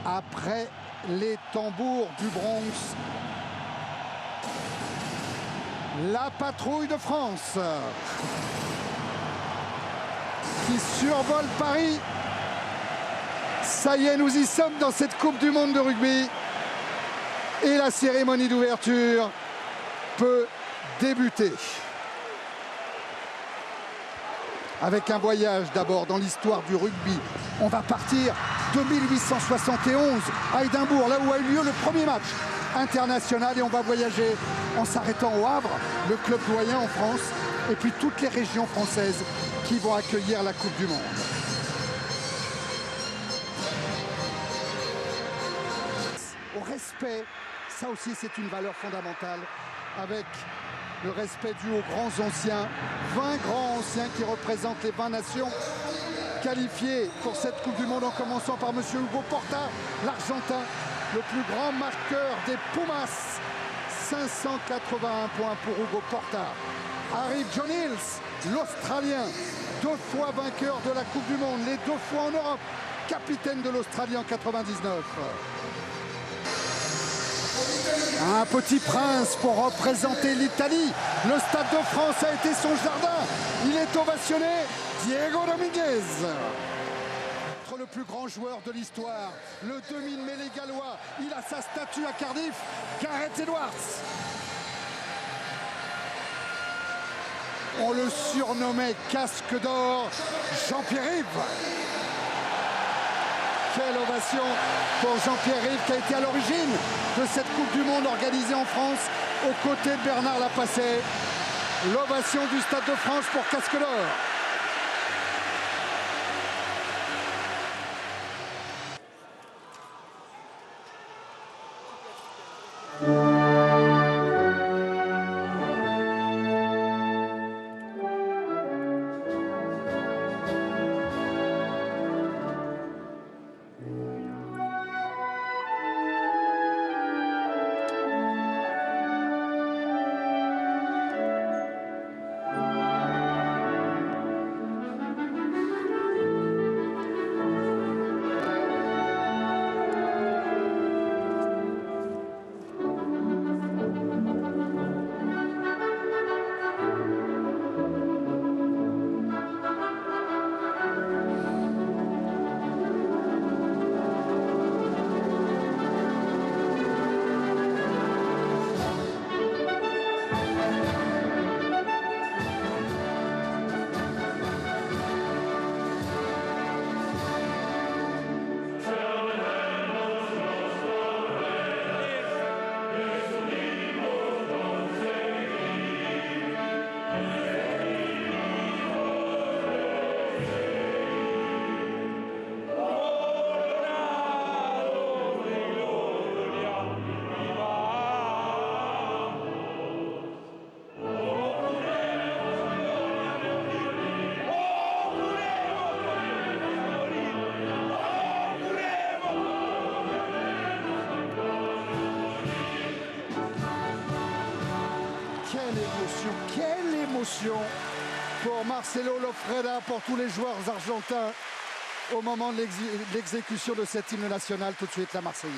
Après les tambours du Bronx, la patrouille de France qui survole Paris. Ça y est, nous y sommes dans cette Coupe du Monde de rugby. Et la cérémonie d'ouverture peut débuter. Avec un voyage d'abord dans l'histoire du rugby. On va partir de 1871 à Édimbourg, là où a eu lieu le premier match international. Et on va voyager en s'arrêtant au Havre, le club doyen en France, et puis toutes les régions françaises qui vont accueillir la Coupe du Monde. Au respect, ça aussi c'est une valeur fondamentale, avec le respect dû aux grands anciens, 20 grands anciens qui représentent les 20 nations qualifiées pour cette Coupe du Monde, en commençant par M. Hugo Porta, l'Argentin, le plus grand marqueur des Pumas. 581 points pour Hugo Porta. Arrive John Hills, l'Australien, 2 fois vainqueur de la Coupe du Monde, les 2 fois en Europe, capitaine de l'Australie en 99. Un petit prince pour représenter l'Italie. Le Stade de France a été son jardin. Il est ovationné. Diego Dominguez. Le plus grand joueur de l'histoire, le demi-mêlée gallois. Il a sa statue à Cardiff. Gareth Edwards. On le surnommait Casque d'Or. Jean-Pierre Rive. Quelle ovation pour Jean-Pierre Rive, qui a été à l'origine de cette Coupe du Monde organisée en France aux côtés de Bernard Lapassé. L'ovation du Stade de France pour Casque d'Or. Quelle émotion pour Marcelo Lofreda, pour tous les joueurs argentins au moment de l'exécution de cet hymne national. Tout de suite la Marseillaise.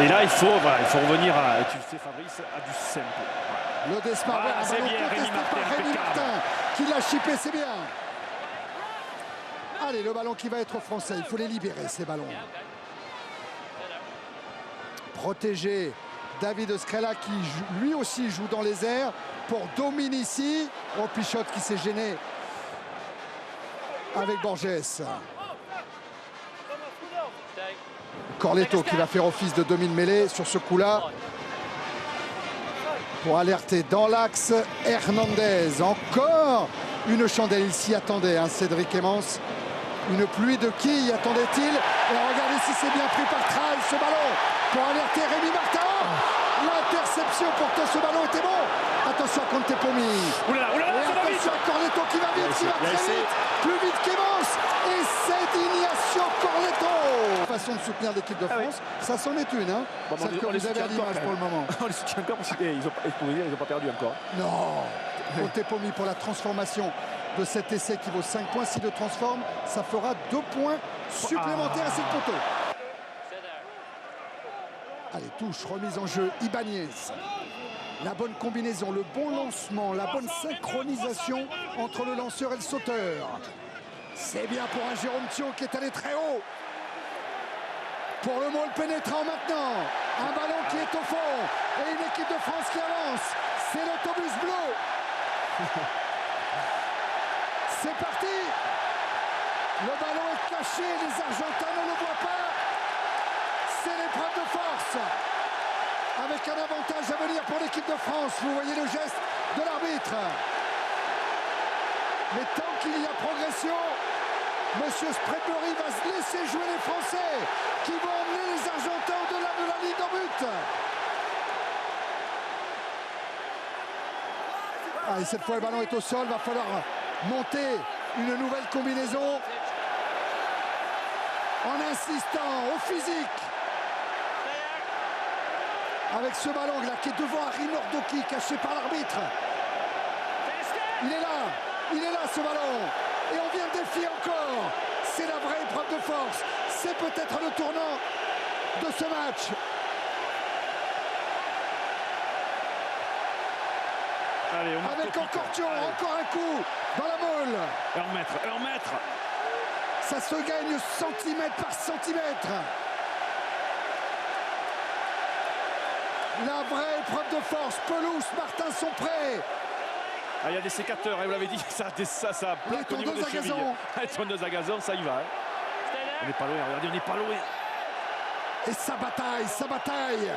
Et là, il faut revenir à, tu le sais Fabrice, à du simple. Le Desmarver, voilà, c'est bien Rémi Martin, qui l'a chippé, c'est bien. Allez, le ballon qui va être français, il faut les libérer ces ballons. protéger David Skrela qui lui aussi joue dans les airs pour Dominici. Oh, Pichotte qui s'est gêné avec Borges. Corletto qui va faire office de demi-mêlée sur ce coup-là pour alerter dans l'axe Hernandez. Encore une chandelle, il s'y attendait, hein, Cédric Emmons. Une pluie de quilles, attendait-il. Et regardez si c'est bien pris par Trail, ce ballon, pour alerter Rémi Martin. L'interception, pourtant ce ballon était bon. Attention à Contepomi. Et attention à Corletto qui va vite, qui va très vite. Plus vite qu'Emmons. Et c'est Ignacio Corletto. Façon de soutenir l'équipe de France, ça c'en est une. Hein. Bon, celle que vous avez à l'image pour le moment. On les soutient encore parce qu'ils n'ont pas perdu encore. Non. Contepomi pour la transformation de cet essai qui vaut 5 points. S'il le transforme, ça fera 2 points supplémentaires à cette poteau. Allez, touche, remise en jeu, Ibanez. La bonne combinaison, le bon lancement, la bonne synchronisation entre le lanceur et le sauteur. C'est bien pour un Jérôme Thiaw qui est allé très haut. Pour le Maule pénétrant maintenant. Un ballon qui est au fond. Et une équipe de France qui avance. C'est l'autobus bleu. C'est parti. Le ballon est caché. Les Argentins ne le voient pas. C'est l'épreuve de force. Avec un avantage à venir pour l'équipe de France. Vous voyez le geste de l'arbitre. Mais tant qu'il y a progression, Monsieur Spreadbury va se laisser jouer les Français qui vont emmener les Argentins au-delà de la ligne d'en but. Allez, cette fois le ballon est au sol, va falloir monter une nouvelle combinaison en insistant au physique. Avec ce ballon là qui est devant Harry Nordoki, caché par l'arbitre. Il est là ce ballon. Et on vient de défier encore. C'est la vraie épreuve de force. C'est peut-être le tournant de ce match. Allez, avec encore Thiaw, encore un coup dans la Maule. Un mètre. Ça se gagne centimètre par centimètre. La vraie épreuve de force. Pelouse, Martin sont prêts. Ah, il y a des sécateurs, vous l'avez dit, ça plaque au niveau des chevilles. Les tondeuses à gazon, ça y va. Hein. On n'est pas loin, regardez, on n'est pas loin. Et ça bataille.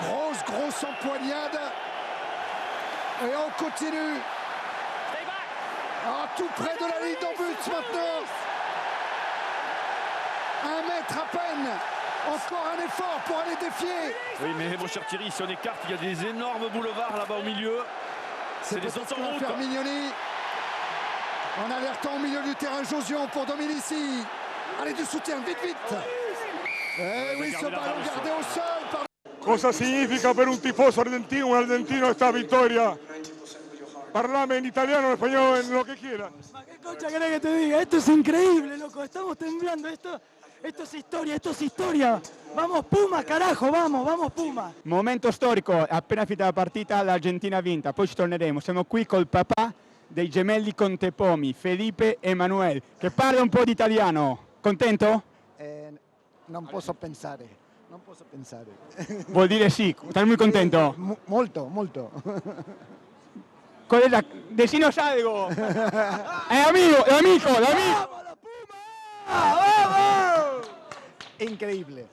Grosse empoignade. Et on continue. Ah, tout près de la ligne d'en but maintenant. 1 mètre à peine. Encore un effort pour aller défier. Oui, mais mon cher Thierry, si on écarte, il y a des énormes boulevards là-bas au milieu. C'est des autoroutes. Faire Mignoni. En alertant au milieu du terrain Josion pour Dominici. Allez, du soutien, vite. Eh oui, ce ballon gardé au sol par... Cosa significa per un tifoso argentino esta victoria? Parlame en italiano, en español, en lo que quieras. ¿Qué concha querés que te diga? Esto es increíble, loco. Estamos temblando. Esto es historia. Vamos Puma, carajo, vamos Puma. Momento storico, appena finita la partita l'Argentina ha vinta, poi ci torneremo. Siamo qui col papà dei gemelli Contepomi, Felipe e Manuel, che parla un po' di italiano. Contento? Non posso pensare. Vuol dire sì, stai molto contento? Molto. Qual è la... Decinos algo! È amico! ¡Vamos, Puma! ¡Vamos! Increíble.